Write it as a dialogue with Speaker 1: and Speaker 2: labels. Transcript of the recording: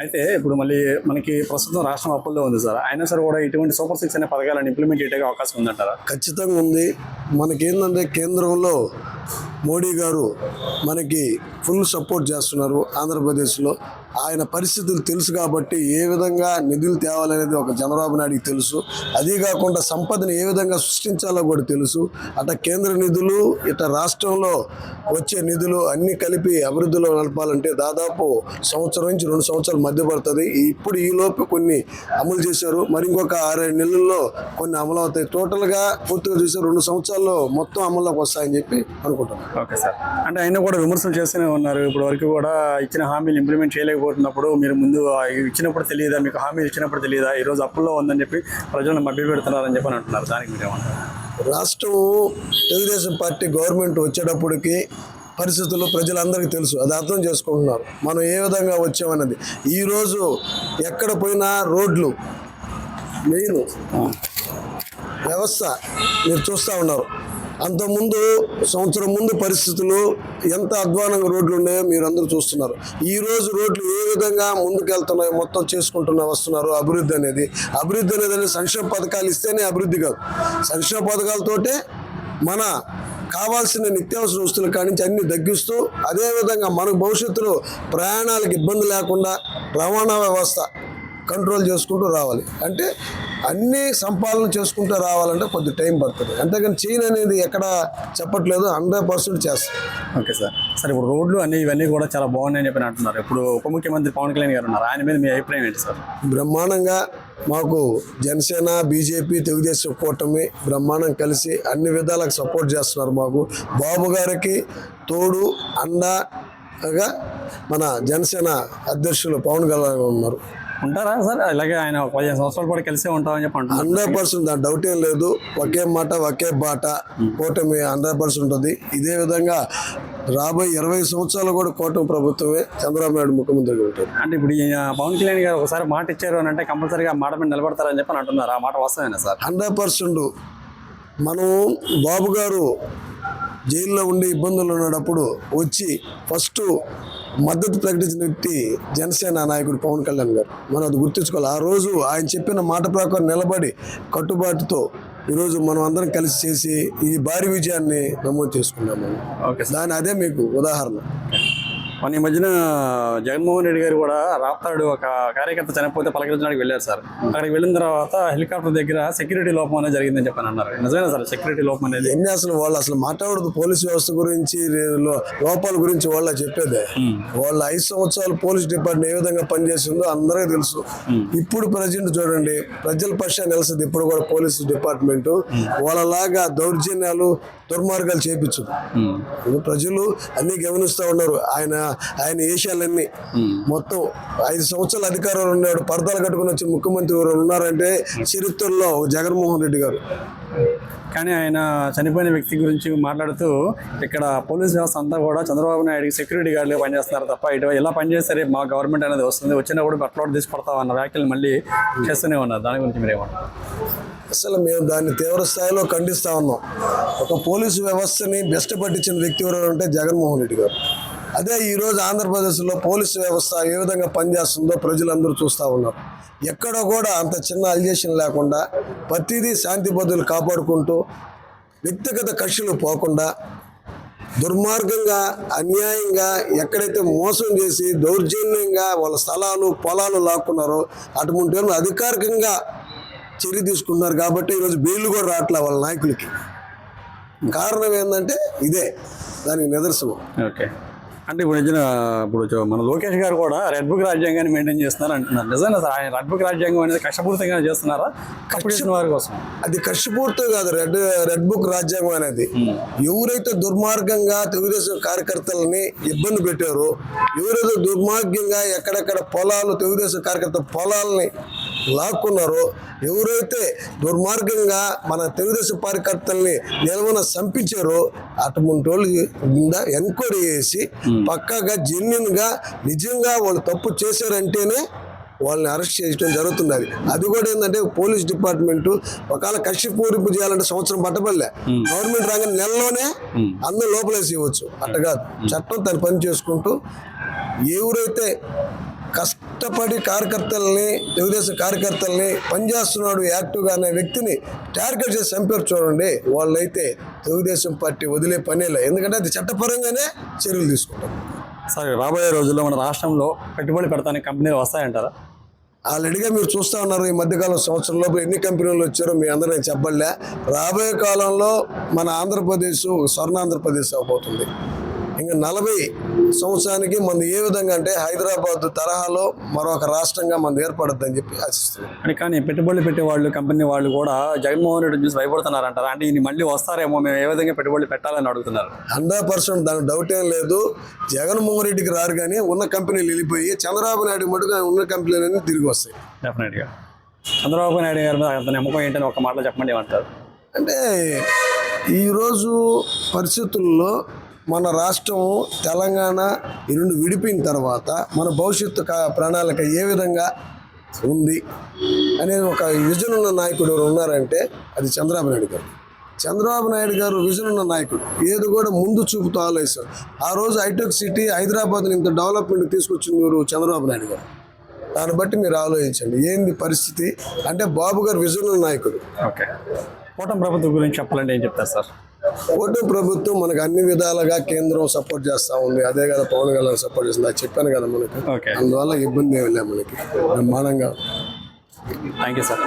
Speaker 1: అయితే ఇప్పుడు మళ్ళీ మనకి ప్రస్తుతం రాష్ట్రం అప్పుల్లో ఉంది సార్. అయినా సరే కూడా ఇటువంటి సూపర్ సిక్స్ అనే పథకాలను ఇంప్లిమెంట్ చేయడానికి అవకాశం ఉందంటారా?
Speaker 2: ఖచ్చితంగా ఉంది. మనకేంటంటే కేంద్రంలో మోడీ గారు మనకి ఫుల్ సపోర్ట్ చేస్తున్నారు. ఆంధ్రప్రదేశ్లో ఆయన పరిస్థితులు తెలుసు కాబట్టి ఏ విధంగా నిధులు తేవాలనేది ఒక చంద్రబాబు నాయుడికి తెలుసు. అదీ కాకుండా సంపదను ఏ విధంగా సృష్టించాలో కూడా తెలుసు. అట కేంద్ర నిధులు ఇట రాష్ట్రంలో వచ్చే నిధులు అన్నీ కలిపి అభివృద్ధిలో నడపాలంటే దాదాపు సంవత్సరం నుంచి 2 సంవత్సరాలు మధ్య పడుతుంది. ఇప్పుడు ఈలోపు కొన్ని అమలు చేశారు, మరి ఇంకొక 6-7 నెలల్లో కొన్ని అమలు అవుతాయి. టోటల్గా పూర్తిగా చూసి 2 సంవత్సరాల్లో మొత్తం అమల్లోకి వస్తాయని చెప్పి అనుకుంటున్నాను.
Speaker 1: Okay sir. అంటే ఆయన కూడా విమర్శలు చేస్తూనే ఉన్నారు. ఇప్పటి వరకు కూడా ఇచ్చిన హామీలు ఇంప్లిమెంట్ చేయలేకపోతున్నప్పుడు మీరు ముందు ఇచ్చినప్పుడు తెలియదా, మీకు హామీలు ఇచ్చినప్పుడు తెలియదా, ఈరోజు అప్పుల్లో ఉందని చెప్పి ప్రజలను మభ్య పెడుతున్నారని చెప్పి అంటున్నారు. దానికి మీరేమంటారు?
Speaker 2: రాష్ట్రం తెలుగుదేశం పార్టీ గవర్నమెంట్ వచ్చేటప్పటికి పరిస్థితులు ప్రజలందరికీ తెలుసు, అది అర్థం చేసుకుంటున్నారు మనం ఏ విధంగా వచ్చామన్నది. ఈరోజు ఎక్కడ పోయినా రోడ్లు మెయిన్ వ్యవస్థ మీరు చూస్తూ ఉన్నారు. అంతకుముందు సంవత్సరం ముందు పరిస్థితులు ఎంత అధ్వానంగా రోడ్లు ఉన్నాయో మీరు అందరూ చూస్తున్నారు. ఈరోజు రోడ్లు ఏ విధంగా ముందుకెళ్తున్నాయో మొత్తం చేసుకుంటున్నా వస్తున్నారు. అభివృద్ధి అనేది సంక్షేమ పథకాలు ఇస్తేనే అభివృద్ధి కాదు. సంక్షేమ పథకాలతోటే మన కావాల్సిన నిత్యావసర వస్తువుల కాడి నుంచి అన్ని తగ్గిస్తూ, అదేవిధంగా మనకు భవిష్యత్తులో ప్రయాణాలకు ఇబ్బంది లేకుండా రవాణా వ్యవస్థ కంట్రోల్ చేసుకుంటూ రావాలి. అంటే అన్నీ సంపాదన చేసుకుంటూ రావాలంటే కొద్ది టైం పడుతుంది. అంతేకాని చైన్ అనేది ఎక్కడ చెప్పట్లేదు, 100% చేస్తారు.
Speaker 1: Okay sir. సరే, ఇప్పుడు రోడ్లు ఇవన్నీ కూడా చాలా బాగున్నాయని చెప్పి అంటున్నారు. ఇప్పుడు ఉప ముఖ్యమంత్రి పవన్ కళ్యాణ్ గారు ఉన్నారు, ఆయన మీద మీ అభిప్రాయం ఏంటి సార్?
Speaker 2: బ్రహ్మాండంగా మాకు జనసేన, బీజేపీ, తెలుగుదేశం కూటమి బ్రహ్మాండం కలిసి అన్ని విధాలకు సపోర్ట్ చేస్తున్నారు. మాకు బాబు గారికి తోడు అండగా మన జనసేన అధ్యక్షులు పవన్ కళ్యాణ్ ఉన్నారు.
Speaker 1: ఉంటారా సార్? అలాగే ఆయన 15 సంవత్సరాల పాటు కలిసే ఉంటామని చెప్పి అంటున్నారు.
Speaker 2: 100% దాని డౌట్ ఏం లేదు. ఒకే మాట ఒకే బాట కూటమి 100% ఉంటుంది. ఇదే విధంగా రాబోయే 20 సంవత్సరాలు కూడా కూటమి ప్రభుత్వమే చంద్రబాబు నాయుడు ముఖ్యమంత్రిగా ఉంటుంది.
Speaker 1: అంటే ఇప్పుడు పవన్ కళ్యాణ్ గారు ఒకసారి మాట ఇచ్చారు అని అంటే కంపల్సరీగా మాట మీద నిలబడతారని చెప్పి అంటున్నారు. ఆ మాట వాస్తవేనా సార్?
Speaker 2: 100%. మనం బాబు గారు జైల్లో ఉండి ఇబ్బందులు ఉన్నప్పుడు వచ్చి ఫస్ట్ మద్దతు ప్రకటించిన వ్యక్తి జనసేన నాయకుడు పవన్ కళ్యాణ్ గారు. మనం అది గుర్తుంచుకోవాలి. ఆ రోజు ఆయన చెప్పిన మాట ప్రకారం నిలబడి కట్టుబాటుతో ఈరోజు మనం అందరం కలిసి చేసి ఈ భారీ విజయాన్ని నమోదు చేసుకున్నాము.
Speaker 1: ఓకే,
Speaker 2: దాని అదే మీకు ఉదాహరణ.
Speaker 1: ఈ మధ్యన జగన్మోహన్ రెడ్డి గారు కూడా రాప్తాడు ఒక కార్యకర్త చనిపోతే పలకరించడానికి వెళ్ళారు సార్. అక్కడికి వెళ్ళిన తర్వాత హెలికాప్టర్ దగ్గర సెక్యూరిటీ లోపం అనేది జరిగిందని చెప్పని అన్నారు. నిజమేనా సార్ సెక్యూరిటీ లోపం అనేది?
Speaker 2: ఎన్ని వాళ్ళు మాట్లాడదు పోలీసు వ్యవస్థ గురించి, లోపాల గురించి వాళ్ళ చెప్పేదే. వాళ్ళ 5 సంవత్సరాలు పోలీస్ డిపార్ట్మెంట్ ఏ విధంగా పనిచేసిందో అందరికీ తెలుసు. ఇప్పుడు ప్రజెంట్ చూడండి, ప్రజల పక్షాన్ని నిలుస్తుంది ఇప్పుడు కూడా పోలీసు డిపార్ట్మెంట్. వాళ్ళలాగా దౌర్జన్యాలు, దుర్మార్గాలు చేయించదు. ప్రజలు అన్ని గమనిస్తూ ఉన్నారు. ఆయన ఏషియాలన్నీ మొత్తం 5 సంవత్సరాల అధికారంలో ఉన్నాడు. పరదాలు కట్టుకుని వచ్చి ముఖ్యమంత్రి ఉన్నారంటే చరిత్రలో జగన్మోహన్ రెడ్డి గారు.
Speaker 1: కానీ ఆయన చనిపోయిన వ్యక్తి గురించి మాట్లాడుతూ ఇక్కడ పోలీస్ వ్యవస్థ అంతా కూడా చంద్రబాబు నాయుడు సెక్యూరిటీ గార్డుగా పనిచేస్తున్నారు తప్ప ఇటు ఎలా పనిచేస్తే మా గవర్నమెంట్ అనేది వస్తుంది, వచ్చినప్పుడు బట్టలోటు తీసుకొడతాం అన్న వ్యాఖ్యలు మళ్ళీ చేస్తూనే ఉన్నారు. దాని గురించి మీరేమంటారు?
Speaker 2: అసలు మేము దాన్ని తీవ్ర స్థాయిలో ఖండిస్తూ ఉన్నాం. ఒక పోలీసు వ్యవస్థని బెస్ట్ పట్టించిన వ్యక్తి ఎవరు అంటే జగన్మోహన్ రెడ్డి గారు. అదే ఈరోజు ఆంధ్రప్రదేశ్లో పోలీసు వ్యవస్థ ఏ విధంగా పనిచేస్తుందో ప్రజలందరూ చూస్తూ ఉన్నారు. ఎక్కడ కూడా అంత చిన్న అలిగేషన్ లేకుండా ప్రతిదీ శాంతి భద్రతలు కాపాడుకుంటూ, వ్యక్తిగత కక్షలు పోకుండా, దుర్మార్గంగా అన్యాయంగా ఎక్కడైతే మోసం చేసి దౌర్జన్యంగా వాళ్ళ స్థలాలు పొలాలు లాక్కున్నారో అటువంటి అధికారికంగా చర్య తీసుకున్నారు. కాబట్టి ఈరోజు బెయిల్ కూడా రావట్లే వాళ్ళ నాయకులకి. కారణం ఏంటంటే ఇదే దానికి నిదర్శనం.
Speaker 1: ఓకే, అంటే ఇప్పుడు మన లోకేష్ గారు కూడా రెడ్ బుక్ రాజ్యాంగాన్ని మెయింటైన్ చేస్తున్నారు అంటున్నారు. నిజంగా సార్ ఆయన రెడ్ బుక్ రాజ్యాంగం అనేది కష్టపూరితంగా చేస్తున్నారా? కష్టపడిన వారి కోసం
Speaker 2: అది కష్టపూర్తం కాదు. రెడ్ బుక్ రాజ్యాంగం అనేది ఎవరైతే దుర్మార్గంగా తెలుగుదేశం కార్యకర్తలని ఇబ్బంది పెట్టారో, ఎవరైతే దుర్మార్గంగా ఎక్కడెక్కడ తెలుగుదేశం కార్యకర్త పొలాలని లాక్కున్నారో, ఎవరైతే దుర్మార్గంగా మన తెలుగుదేశం కార్యకర్తల్ని నిలవన చంపించారో అటువంటి వాళ్ళు ఎంక్వైరీ చేసి పక్కాగా జెన్యున్గా నిజంగా వాళ్ళు తప్పు చేశారంటేనే వాళ్ళని అరెస్ట్ చేయడం జరుగుతుంది. అది కూడా ఏంటంటే పోలీస్ డిపార్ట్మెంట్ ఒకవేళ కక్షపూరింపు చేయాలంటే సంవత్సరం పట్టబడలే. గవర్నమెంట్ రాగానే నెలలోనే అందరూ లోపలేసి ఇవ్వచ్చు. అట్ట కాదు, చట్టం తన పని చేసుకుంటూ ఎవరైతే కష్టపడి కార్యకర్తల్ని, తెలుగుదేశం కార్యకర్తల్ని పనిచేస్తున్నాడు యాక్టివ్గా అనే వ్యక్తిని టార్గెట్ చేసి చంపారు చూడండి, వాళ్ళైతే తెలుగుదేశం పార్టీ వదిలే పనేలే. ఎందుకంటే అది చట్టపరంగానే చర్యలు తీసుకుంటారు.
Speaker 1: సరే, రాబోయే రోజుల్లో మన రాష్ట్రంలో పెట్టుబడి పెడతానికి కంపెనీలు వస్తాయంటారా?
Speaker 2: ఆల్రెడీగా మీరు చూస్తూ ఉన్నారు, ఈ మధ్యకాలం సంవత్సరంలోపు ఎన్ని కంపెనీలు వచ్చారో మీ అందరూ నేను చెప్పలే. రాబోయే కాలంలో మన ఆంధ్రప్రదేశ్ స్వర్ణాంధ్రప్రదేశ్ అవబోతుంది. ఇంకా 40 సంవత్సరానికి మన ఏ విధంగా అంటే హైదరాబాద్ తరహాలో మరొక రాష్ట్రంగా మనం ఏర్పడద్దని చెప్పి ఆశిస్తున్నాం.
Speaker 1: కానీ పెట్టుబడులు పెట్టే వాళ్ళు, కంపెనీ వాళ్ళు కూడా జగన్మోహన్ రెడ్డి చూసి భయపడుతున్నారంటారా? అంటే ఈయన మళ్ళీ వస్తారేమో, మేము ఏ విధంగా పెట్టుబడులు పెట్టాలని అడుగుతున్నారు.
Speaker 2: 100% దానికి డౌట్ ఏం లేదు. జగన్మోహన్ రెడ్డికి రారు, కానీ ఉన్న కంపెనీలు వెళ్ళిపోయి చంద్రబాబు నాయుడు మటుకు ఉన్న కంపెనీలన్నీ తిరిగి వస్తాయి.
Speaker 1: డెఫినెట్గా చంద్రబాబు నాయుడు గారి మీద అంత నమ్మకం ఏంటని ఒక మాటలో చెప్పండి, ఏమంటారు?
Speaker 2: అంటే ఈరోజు పరిస్థితుల్లో మన రాష్ట్రం తెలంగాణ ఈ రెండు విడిపోయిన తర్వాత మన భవిష్యత్తు ప్రణాళిక ఏ విధంగా ఉంది అనేది ఒక విజన్ ఉన్న నాయకుడు ఎవరు ఉన్నారంటే అది చంద్రబాబు నాయుడు గారు. చంద్రబాబు నాయుడు గారు విజన్ ఉన్న నాయకుడు, ఏది కూడా ముందు చూపుతూ ఆలోచిస్తారు. ఆ రోజు హైటెక్ సిటీ హైదరాబాద్ని ఇంత డెవలప్మెంట్ తీసుకొచ్చింది ఎవరు? చంద్రబాబు నాయుడు గారు. దాన్ని బట్టి మీరు ఆలోచించండి ఏంది పరిస్థితి అంటే. బాబు గారు విజన్ ఉన్న నాయకుడు.
Speaker 1: ఓకే, కూటమి ప్రభుత్వం గురించి చెప్పాలంటే ఏం చెప్తారు సార్?
Speaker 2: కూటమి ప్రభుత్వం మనకు అన్ని విధాలుగా కేంద్రం సపోర్ట్ చేస్తూ ఉంది. అదే కదా పవన్ కళ్యాణ్ సపోర్ట్ చేస్తుంది, అది చెప్పాను కదా మనకి.
Speaker 1: ఓకే,
Speaker 2: అందువల్ల ఇబ్బంది ఏమి లేదు మనకి, బ్రహ్మాండంగా.
Speaker 1: Thank you sir.